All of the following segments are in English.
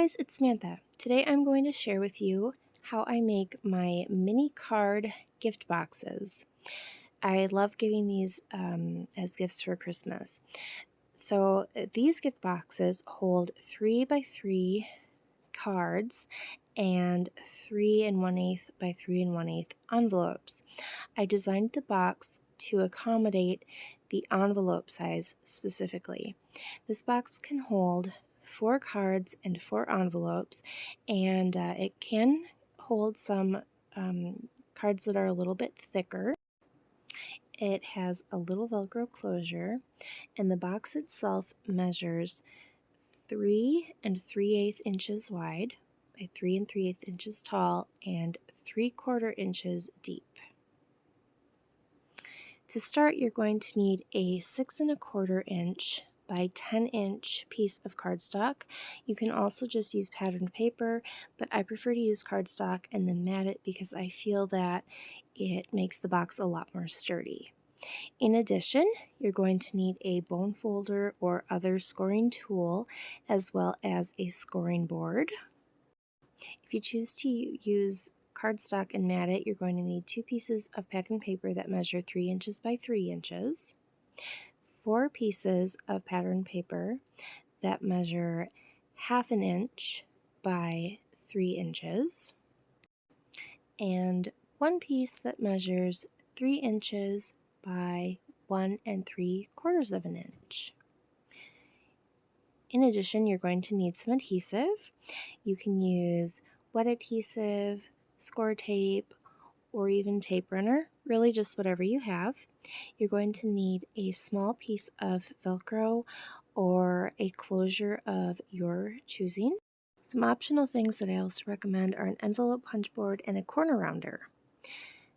guys, it's Samantha. Today I'm going to share with you how I make my mini card gift boxes. I love giving these as gifts for Christmas. So these gift boxes hold 3 by 3 cards and 3 1/8 by 3 1/8 envelopes. I designed the box to accommodate the envelope size specifically. This box can hold 4 cards and 4 envelopes, and it can hold some cards that are a little bit thicker. It has a little Velcro closure, and the box itself measures 3 3/8 inches wide by 3 3/8 inches tall and 3/4 inches deep. To start, you're going to need a 6 1/4 inch by 10 inch piece of cardstock. You can also just use patterned paper, but I prefer to use cardstock and then mat it because I feel that it makes the box a lot more sturdy. In addition, you're going to need a bone folder or other scoring tool, as well as a scoring board. If you choose to use cardstock and mat it, you're going to need 2 pieces of patterned paper that measure 3 inches by 3 inches, 4 pieces of patterned paper that measure 1/2 inch by 3 inches, and 1 piece that measures 3 inches by 1 3/4 inch. In addition, you're going to need some adhesive. You can use wet adhesive, score tape, or even tape runner, really just whatever you have. You're going to need a small piece of Velcro or a closure of your choosing. Some optional things that I also recommend are an envelope punch board and a corner rounder.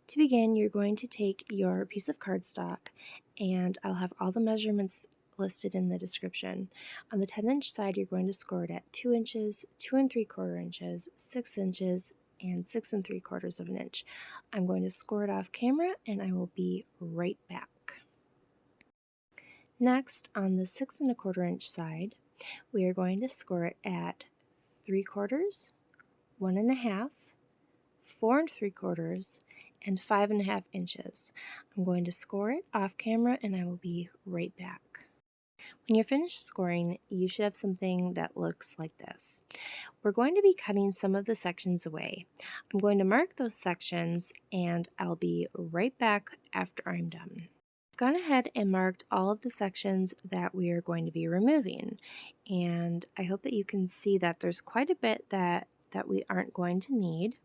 To begin, you're going to take your piece of cardstock, and I'll have all the measurements listed in the description. On the 10-inch side, you're going to score it at 2 inches, 2 3/4 inches, 6 inches, and 6 3/4 inch. I'm going to score it off camera, and I will be right back. Next, on the 6 1/4 inch side, we are going to score it at 3/4, 1 1/2, 4 3/4, and 5 1/2 inches. I'm going to score it off camera, and I will be right back. When you're finished scoring, you should have something that looks like this. We're going to be cutting some of the sections away. I'm going to mark those sections, and I'll be right back after I'm done. I've gone ahead and marked all of the sections that we are going to be removing, and I hope that you can see that there's quite a bit that we aren't going to need.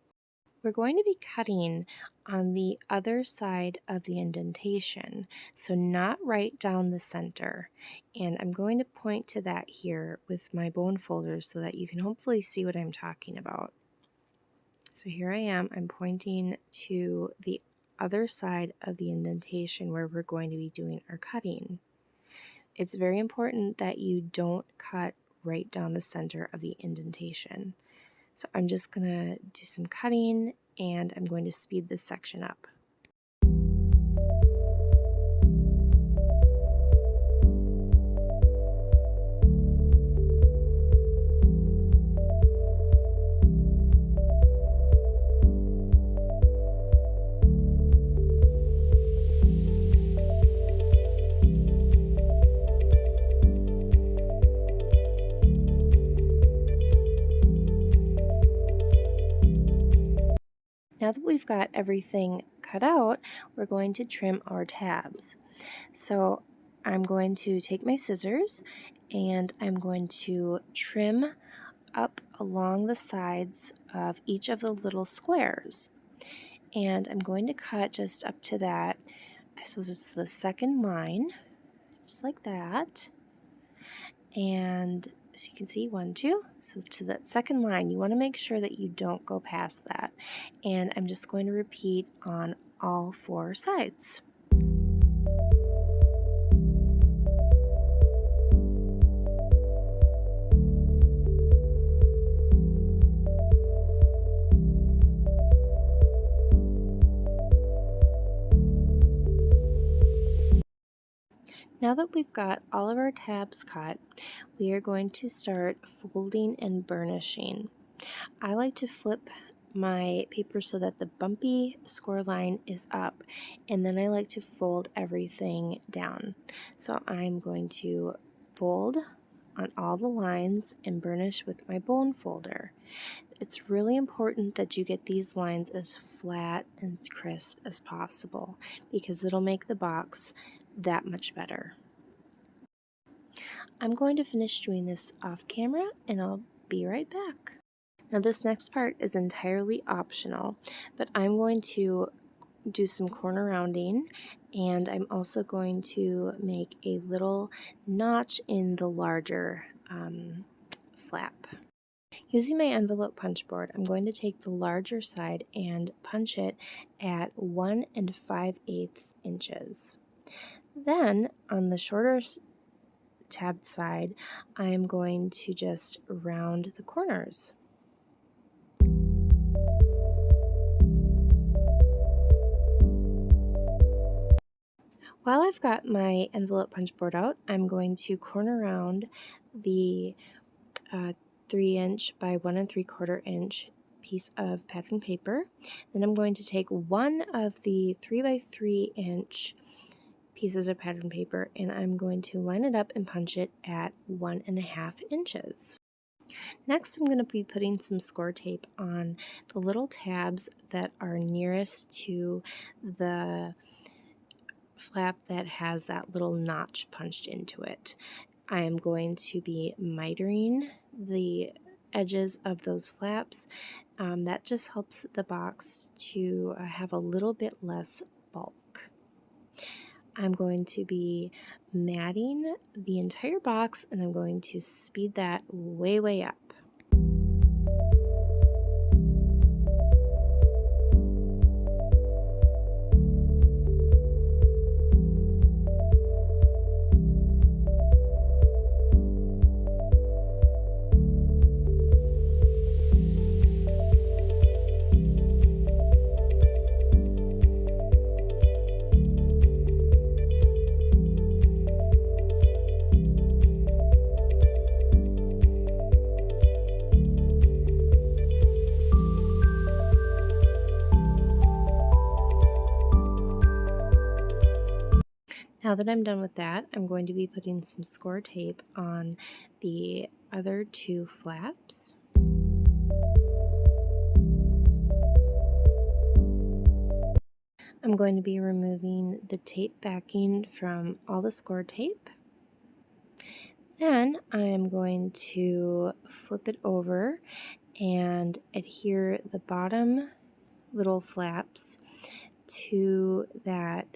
We're going to be cutting on the other side of the indentation, so not right down the center. And I'm going to point to that here with my bone folders so that you can hopefully see what I'm talking about. So here I am, I'm pointing to the other side of the indentation where we're going to be doing our cutting. It's very important that you don't cut right down the center of the indentation. So I'm just going to do some cutting, and I'm going to speed this section up. Now that we've got everything cut out, we're going to trim our tabs. So I'm going to take my scissors, and I'm going to trim up along the sides of each of the little squares. And I'm going to cut just up to that, I suppose it's the second line, just like that. And so you can see 1, 2, so to that second line, you want to make sure that you don't go past that. And I'm just going to repeat on all 4 sides. Now that we've got all of our tabs cut, we are going to start folding and burnishing. I like to flip my paper so that the bumpy score line is up, and then I like to fold everything down. So I'm going to fold on all the lines and burnish with my bone folder. It's really important that you get these lines as flat and crisp as possible because it'll make the box that much better. I'm going to finish doing this off camera and I'll be right back. Now this next part is entirely optional, but I'm going to do some corner rounding, and I'm also going to make a little notch in the larger flap. Using my envelope punch board, I'm going to take the larger side and punch it at 1 5/8 inches. Then on the shorter tabbed side, I'm going to just round the corners. While I've got my envelope punch board out, I'm going to corner round the 3" by 1 3/4 inch piece of pattern paper. Then I'm going to take one of the 3 by 3 inch pieces of pattern paper and I'm going to line it up and punch it at 1 1/2 inches. Next, I'm going to be putting some score tape on the little tabs that are nearest to the flap that has that little notch punched into it. I am going to be mitering the edges of those flaps. That just helps the box to have a little bit less bulk. I'm going to be matting the entire box and I'm going to speed that way up. Now that I'm done with that, I'm going to be putting some score tape on the other two flaps. I'm going to be removing the tape backing from all the score tape. Then I'm going to flip it over and adhere the bottom little flaps to that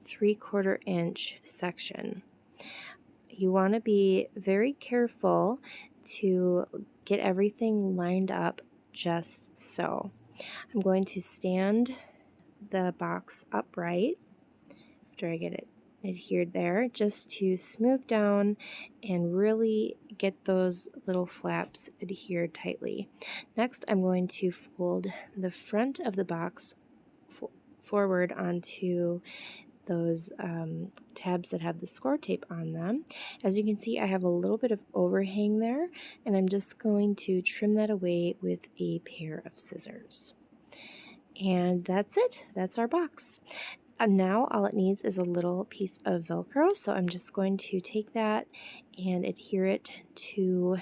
3/4 inch section. You want to be very careful to get everything lined up just so. I'm going to stand the box upright after I get it adhered there just to smooth down and really get those little flaps adhered tightly. Next, I'm going to fold the front of the box forward onto those tabs that have the score tape on them. As you can see, I have a little bit of overhang there, and I'm just going to trim that away with a pair of scissors. And that's it. That's our box. And now all it needs is a little piece of Velcro, so I'm just going to take that and adhere it to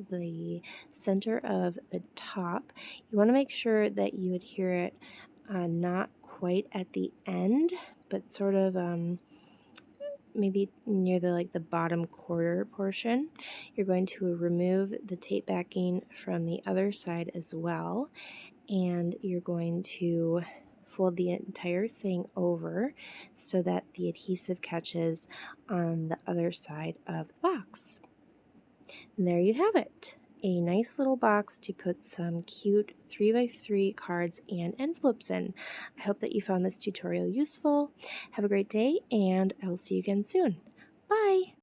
the center of the top. You want to make sure that you adhere it not quite at the end, but sort of maybe near the bottom quarter portion. You're going to remove the tape backing from the other side as well, and you're going to fold the entire thing over so that the adhesive catches on the other side of the box. And there you have it. A nice little box to put some cute 3 by 3 cards and envelopes in. I hope that you found this tutorial useful. Have a great day, and I will see you again soon. Bye!